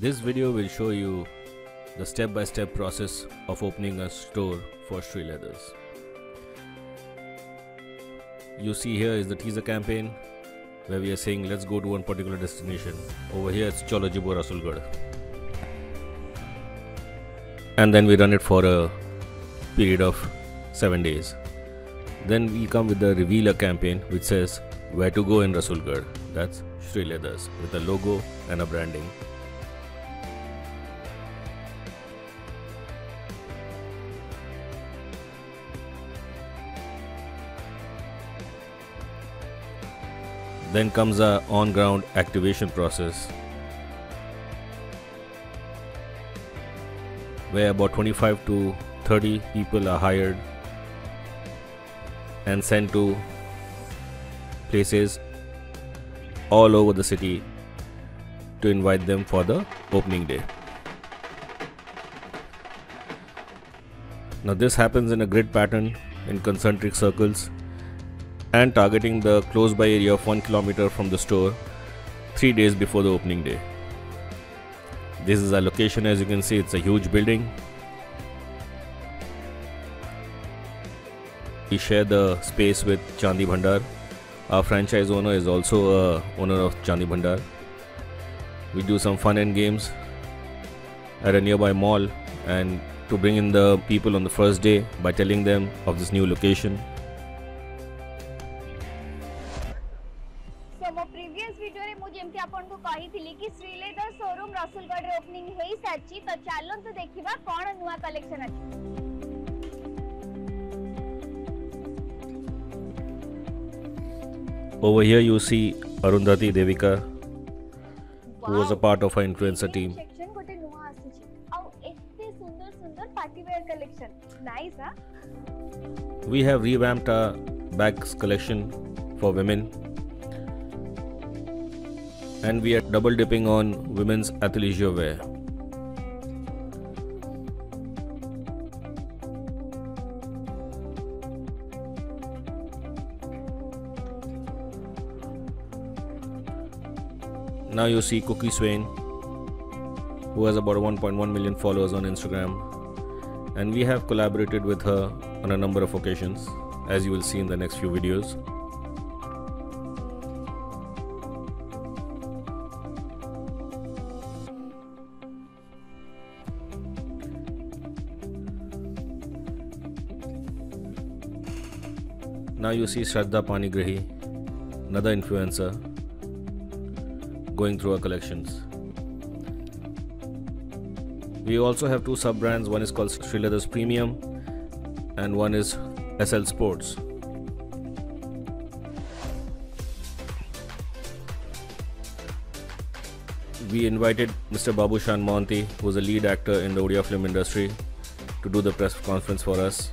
This video will show you the step-by-step process of opening a store for Sri Leathers. You see here is the teaser campaign where we are saying let's go to one particular destination. Over here it's Cholo Jibo Rasulgarh. And then we run it for a period of 7 days. Then we come with the revealer campaign which says where to go in Rasulgarh. That's Sri Leathers with a logo and a branding. Then comes our on-ground activation process, where about 25 to 30 people are hired and sent to places all over the city to invite them for the opening day. Now this happens in a grid pattern in concentric circles and targeting the close by area of 1 kilometer from the store 3 days before the opening day. This is our location. As you can see, it's a huge building. We share the space with Chandi Bhandar. Our franchise owner is also a owner of Chandi Bhandar. We do some fun and games at a nearby mall and to bring in the people on the first day by telling them of this new location. मो previous video रे मु जेमति आपन को कहि थिली कि Shri leather showroom Rasulgarh रे opening हेई साची तो चालन तो देखिबा कोन नुवा कलेक्शन अछि. Over here you see Arundhati Devika, who was a part of our influencer team. Section गोटे नुवा आसी आ एते सुंदर सुंदर पार्टी वेयर कलेक्शन नाइस. हा We have revamped our bags collection for women. And we are double dipping on women's athleisure wear. Now you see Cookie Swain, who has about 1.1 million followers on Instagram, and we have collaborated with her on a number of occasions, as you will see in the next few videos. Now you see Shraddha Panigrahi, another influencer, going through our collections. We also have two sub-brands. One is called Sri Leathers Premium and one is SL Sports. We invited Mr. Babushan Mohanty, who is a lead actor in the Odia film industry, to do the press conference for us.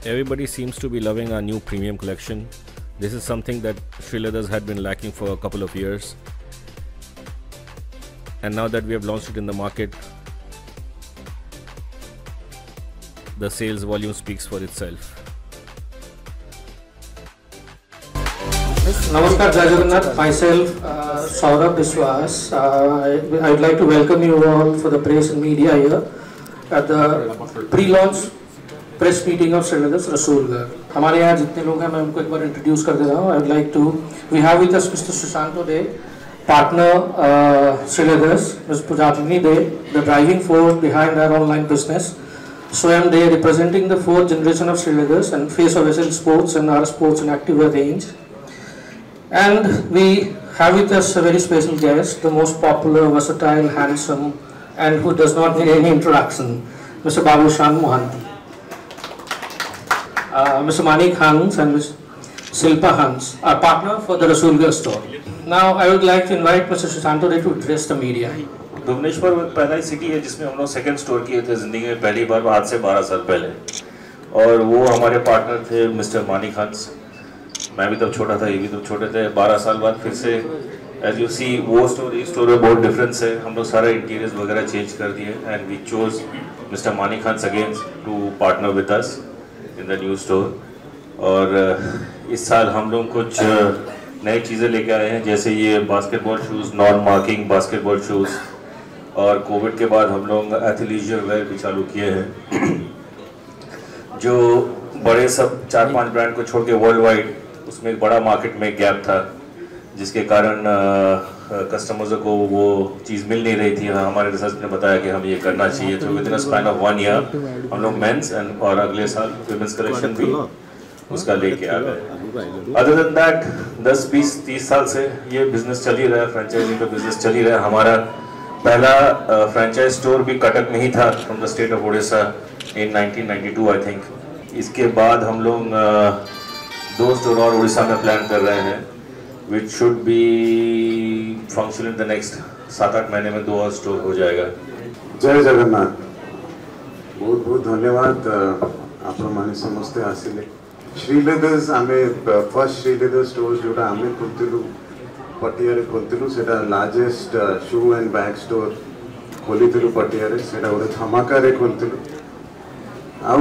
Everybody seems to be loving our new premium collection. This is something that Sri Leathers had been lacking for a couple of years. And now that we have launched it in the market, the sales volume speaks for itself. Namaskar, Jai Jagannath. Myself, Saurabh Biswas. I would like to welcome you all for the press and media here at the pre-launch press meeting of Sree leathers Rasulgarh. हमारे यहाँ जितने लोग हैं मैं उनको एक बार introduce कर दे रहा हूँ. I would like to we have with us mister Sushanto Dey, partner Sree Leathers, miss Pujatini Dey, the driving force behind our online business, Swayam Dey representing the fourth generation of Sree Leathers and face of SL Sports and our sports and activewear range. And we have with us a very special guest, the most popular, versatile, handsome, and who does not need any introduction, Mr. Babushan Mohanty. Mr. Manik Hans and Ms. Silpa Hans, our partner for the Rasulgarh store. Now I would like to invite Mr. Susanto to address the media. Bhubaneswar पहला ही city है जिसमें हम लोग second store किए थे जिंदगी में पहली बार, आज से 12 साल पहले. और वो हमारे पार्टनर थे मिस्टर मानिक हंस. मैं भी तब छोटा था, ये भी तब छोटे थे. 12 साल बाद फिर से एज यू सी वो स्टोर में बहुत डिफरेंस है. हम लोग सारा इंटीरियर्स वगैरह चेंज कर दिए and we chose Mr. Manik Hans again to partner with us in the new store. और इस साल हम लोग कुछ नई चीज़ें लेके आए हैं, जैसे ये basketball shoes, non marking basketball shoes, और कोविड के बाद हम लोग एथलीजर वेयर भी चालू किए हैं। जो बड़े सब 4-5 ब्रांड को छोड़ के वर्ल्ड वाइड उसमें एक बड़ा मार्केट में गैप था, जिसके कारण कस्टमर्स को वो चीज़ मिल नहीं रही थी। हमारे रिसर्च ने बताया कि हम ये करना चाहिए, तो with in a span of 1 year हम लोग मेंस एंड और अगले साल विमेंस कलेक्शन भी उसका लेके आ गए। अदर देन दैट 10-20-30 साल से ये बिजनेस चल ही रहा है, फ्रेंचाइजिंग का बिजनेस चल ही रहा है। हमारा पहला फ्रेंचाइज स्टोर भी कटक में ही था, from the state of Orissa in 1992 I think. इसके बाद हम लोग 2 स्टोर और उड़ीसा में प्लान कर रहे हैं, which should be function in the next 7-8 महीने में 2 और स्टोर हो जाएगा। जय जगन्नाथ। बहुत बहुत धन्यवाद आपण माने समस्ते आसिले। श्रीलेदर्स आमे फर्स्ट श्रीलेदर स्टोर जोटा आमे खोलतिलु पटियारे खोलतिलु, सेटा largest shoe and bag store खोलितिलु पटियारे, सेटा गोटे धमाकारे खोलतिलु। आउ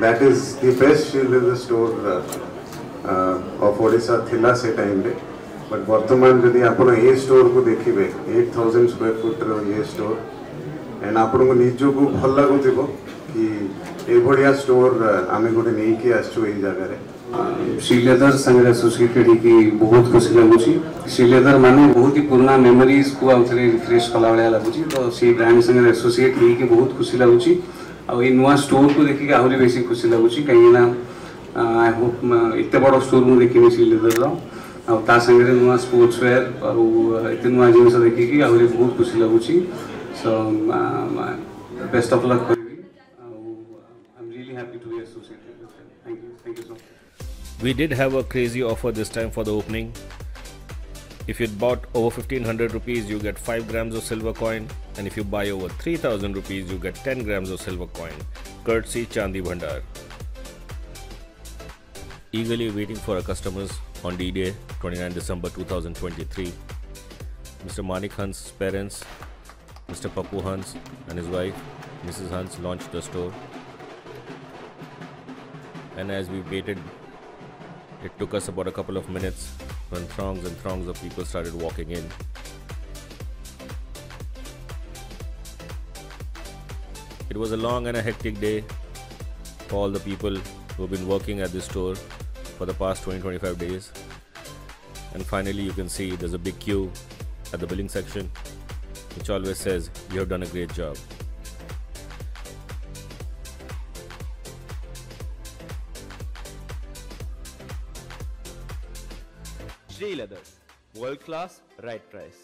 that is the best Sreeleather store of Odisha थिला से टाइम रे। बट वर्तमान जदि आपण ए स्टोर को देखिबे 8000 स्क्वायर फुट रो ये स्टोर, एंड आपण को निजो को भल लागुथिबो कि ए बढ़िया स्टोर आमे गोटे नै कि आछो ए जगह रे। श्रीलेदर संगे एसोसिएटेड की बहुत खुशी लगुची। श्रीलेदर माने बहुत ही पुराना मेमोरीज को आउथरे रिफ्रेश कला वाला लगुची, तो से ब्रांड संगे एसोसिएट ही के बहुत खुशी लगुची। आ ए नुआ स्टोर को देखि के आहुरी बेसी खुशी लगुची, कहीं ना आई होप इतने बड़ स्टोर मु देखिनी श्रीलेदर रो, आ ता संगे नुआ स्पोर्ट्स वेयर और इतने नुआ जिनिस देखि के आहुरी बहुत खुशी लगुची। So best of luck. I'm really happy to be associated with them. Thank you so much. We did have a crazy offer this time for the opening. If you bought over 1500 rupees, you get 5 grams of silver coin, and if you buy over 3000 rupees, you get 10 grams of silver coin, courtesy Chandi Bhandar. Eagerly waiting for our customers on D-Day, 29 December 2023. Mr. Manik Hans's parents, Mr. Pappu Hans and his wife, Mrs. Hans, launched the store. And as we waited, it took us about a couple of minutes when throngs and throngs of people started walking in. It was a long and a hectic day for all the people who have been working at this store for the past 20-25 days. And finally you can see there's a big queue at the billing section, which always says you have done a great job. Sri Leathers, world class, right price.